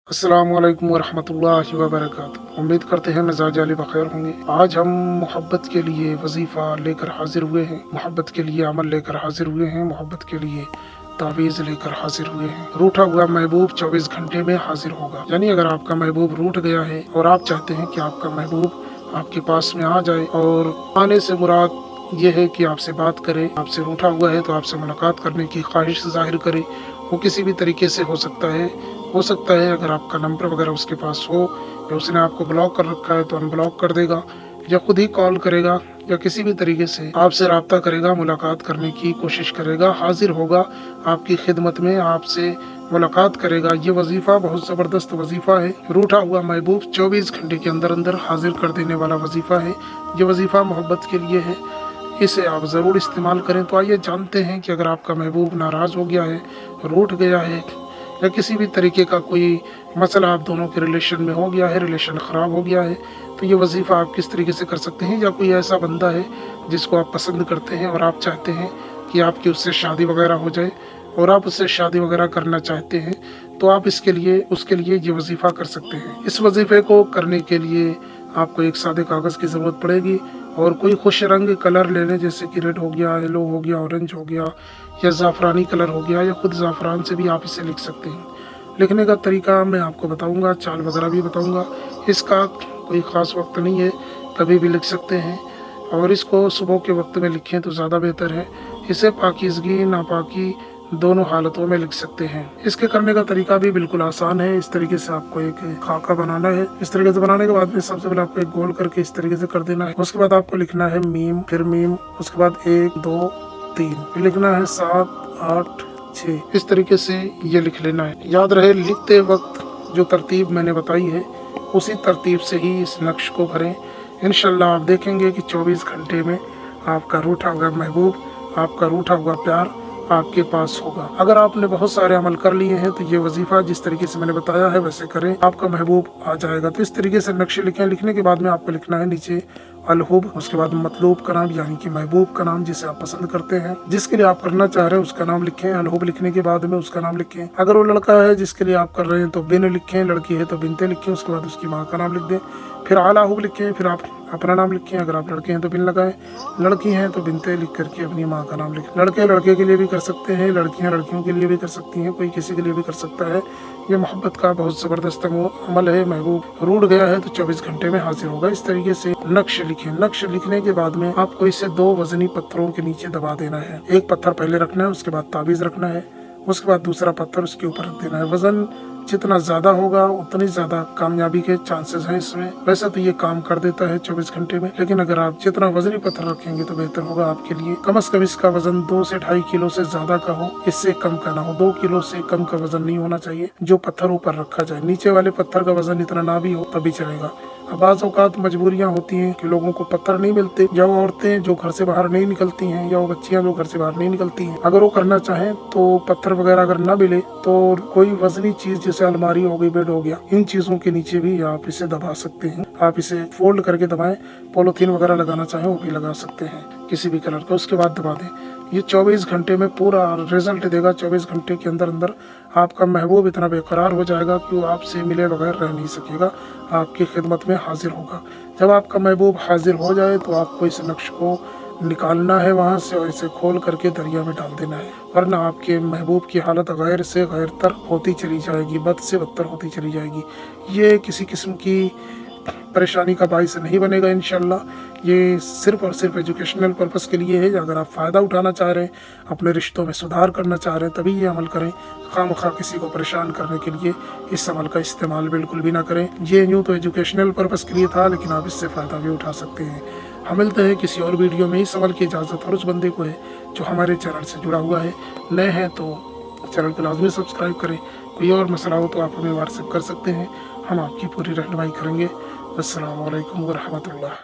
अस्सलामुअलैकुम वरहमतुल्लाहि वबरकातुहू। उम्मीद करते हैं मिजाज अली बखैर होंगे। आज हम मोहब्बत के लिए वजीफ़ा लेकर हाजिर हुए हैं, मोहब्बत के लिए अमल लेकर हाजिर हुए हैं, मोहब्बत के लिए तावीज़ लेकर हाजिर हुए हैं। रूठा हुआ महबूब 24 घंटे में हाजिर होगा। यानी अगर आपका महबूब रूठ गया है और आप चाहते हैं कि आपका महबूब आपके पास में आ जाए, और आने से मुराद ये है कि आपसे बात करे, आपसे रूठा हुआ है तो आपसे मुलाकात करने की ख्वाहिश जाहिर करे। वो किसी भी तरीके से हो सकता है अगर आपका नंबर वगैरह उसके पास हो, या उसने आपको ब्लॉक कर रखा है तो अनब्लॉक कर देगा, या खुद ही कॉल करेगा, या किसी भी तरीके से आपसे राब्ता करेगा, मुलाकात करने की कोशिश करेगा, हाजिर होगा आपकी खिदमत में, आपसे मुलाकात करेगा। ये वजीफ़ा बहुत ज़बरदस्त वजीफ़ा है। रूठा हुआ महबूब 24 घंटे के अंदर अंदर हाजिर कर देने वाला वजीफ़ा है। ये वजीफ़ा मोहब्बत के लिए है, इसे आप ज़रूर इस्तेमाल करें। तो आइए जानते हैं कि अगर आपका महबूब नाराज़ हो गया है, रूठ गया है, या किसी भी तरीके का कोई मसला आप दोनों के रिलेशन में हो गया है, रिलेशन ख़राब हो गया है, तो ये वजीफ़ा आप किस तरीके से कर सकते हैं। या कोई ऐसा बंदा है जिसको आप पसंद करते हैं और आप चाहते हैं कि आपकी उससे शादी वगैरह हो जाए, और आप उससे शादी वगैरह करना चाहते हैं, तो आप उसके लिए ये वजीफ़ा कर सकते हैं। इस वजीफ़े को करने के लिए आपको एक सादे कागज़ की ज़रूरत पड़ेगी, और कोई खुश रंग कलर ले लें, जैसे कि रेड हो गया, येलो हो गया, ऑरेंज हो गया, या ज़ाफ़रानी कलर हो गया, या खुद ज़ाफ़रान से भी आप इसे लिख सकते हैं। लिखने का तरीका मैं आपको बताऊंगा, चाल वगैरह भी बताऊंगा। इसका कोई ख़ास वक्त नहीं है, कभी भी लिख सकते हैं, और इसको सुबह के वक्त में लिखें तो ज़्यादा बेहतर है। इसे पाकीज़गी नापाकी दोनों हालतों में लिख सकते हैं। इसके करने का तरीका भी बिल्कुल आसान है। इस तरीके से आपको एक खाका बनाना है। इस तरीके से बनाने के बाद में सबसे पहले आपको एक गोल करके इस तरीके से कर देना है। उसके बाद आपको लिखना है मीम, फिर मीम, उसके बाद 1 2 3, फिर लिखना है 7 8 6। इस तरीके से ये लिख लेना है। याद रहे, लिखते वक्त जो तरतीब मैंने बताई है उसी तरतीब से ही इस नक्श को भरें। इंशाल्लाह आप देखेंगे कि 24 घंटे में आपका रूठा हुआ महबूब, आपका रूठा हुआ प्यार आपके पास होगा। अगर आपने बहुत सारे अमल कर लिए हैं तो ये वजीफा जिस तरीके से मैंने बताया है वैसे करें, आपका महबूब आ जाएगा। तो इस तरीके से नक्शे लिखें। लिखने के बाद में आपको लिखना है नीचे अलहुब, उसके बाद मतलूब का नाम यानी कि महबूब का नाम, जिसे आप पसंद करते हैं, जिसके लिए आप करना चाह रहे हैं उसका नाम लिखें। अलहुब लिखने के बाद में उसका नाम लिखें। अगर वो लड़का है जिसके लिए आप कर रहे हैं तो बिन लिखें, लड़की है तो बिनते लिखें, उसके बाद उसकी माँ का नाम लिख दें, फिर आलाहुब लिखें, फिर आप अपना नाम लिखें। अगर आप लड़के हैं तो बिन लगाएं, लड़की हैं तो बिनते लिख करके अपनी माँ का नाम लिखें। लड़के लड़के के लिए भी कर सकते हैं, लड़कियां लड़कियों के लिए भी कर सकती हैं, कोई किसी के लिए भी कर सकता है। ये मोहब्बत का बहुत ज़बरदस्त अमल है। महबूब रूठ गया है तो 24 घंटे में हाजिर होगा। इस तरीके से नक्श लिखें। नक्श लिखने के बाद में आपको इसे 2 वजनी पत्थरों के नीचे दबा देना है। एक पत्थर पहले रखना है, उसके बाद ताबीज़ रखना है, उसके बाद दूसरा पत्थर उसके ऊपर रख देना है। वजन जितना ज़्यादा होगा उतनी ज़्यादा कामयाबी के चांसेस हैं इसमें। वैसे तो ये काम कर देता है 24 घंटे में, लेकिन अगर आप जितना वजनी पत्थर रखेंगे तो बेहतर होगा आपके लिए। कम से कम इसका वजन 2 से 2.5 किलो से ज़्यादा का हो, इससे कम का ना हो। 2 किलो से कम का वजन नहीं होना चाहिए जो पत्थर ऊपर रखा जाए। नीचे वाले पत्थर का वजन इतना ना भी हो तभी चलेगा। अब बाज़ औक़ात मजबूरियाँ होती हैं कि लोगों को पत्थर नहीं मिलते, या वो औरतें जो घर से बाहर नहीं निकलती हैं, या वो बच्चियाँ जो घर से बाहर नहीं निकलती हैं, अगर वो करना चाहें तो पत्थर वगैरह अगर ना मिले तो कोई वजनी चीज़ जैसे अलमारी हो गई, बेड हो गया, इन चीज़ों के नीचे भी आप इसे दबा सकते हैं। आप इसे फोल्ड करके दबाएं। पॉलीथीन वगैरह लगाना चाहें वो भी लगा सकते हैं किसी भी कलर का, उसके बाद दबा दें। ये 24 घंटे में पूरा रिजल्ट देगा। 24 घंटे के अंदर अंदर आपका महबूब इतना बेकरार हो जाएगा कि वो आपसे मिले बगैर रह नहीं सकेगा, आपकी खिदमत में हाजिर होगा। जब आपका महबूब हाजिर हो जाए तो आपको इस नक्श को निकालना है वहाँ से, और इसे खोल करके दरिया में डाल देना है, वरना आपके महबूब की हालत गैर से गैर तर होती चली जाएगी, बद से बदतर होती चली जाएगी। ये किसी किस्म की परेशानी का बाइस नहीं बनेगा इंशाल्लाह। ये सिर्फ और सिर्फ एजुकेशनल पर्पस के लिए है। अगर आप फ़ायदा उठाना चाह रहे हैं, अपने रिश्तों में सुधार करना चाह रहे हैं, तभी ये अमल करें। खामखा किसी को परेशान करने के लिए इस अमल का इस्तेमाल बिल्कुल भी ना करें। ये यूँ तो एजुकेशनल पर्पस के लिए था, लेकिन आप इससे फ़ायदा भी उठा सकते हैं। हम मिलते हैं किसी और वीडियो में। इस अमल की इजाज़त हर उस बंदे को है जो हमारे चैनल से जुड़ा हुआ है। नए हैं तो चैनल को लाजमी सब्सक्राइब करें। कोई और मसला हो तो आप हमें व्हाट्सएप कर सकते हैं, हम आपकी पूरी रहनुमाई करेंगे। अस्सलामु अलैकुम व रहमतुल्लाह।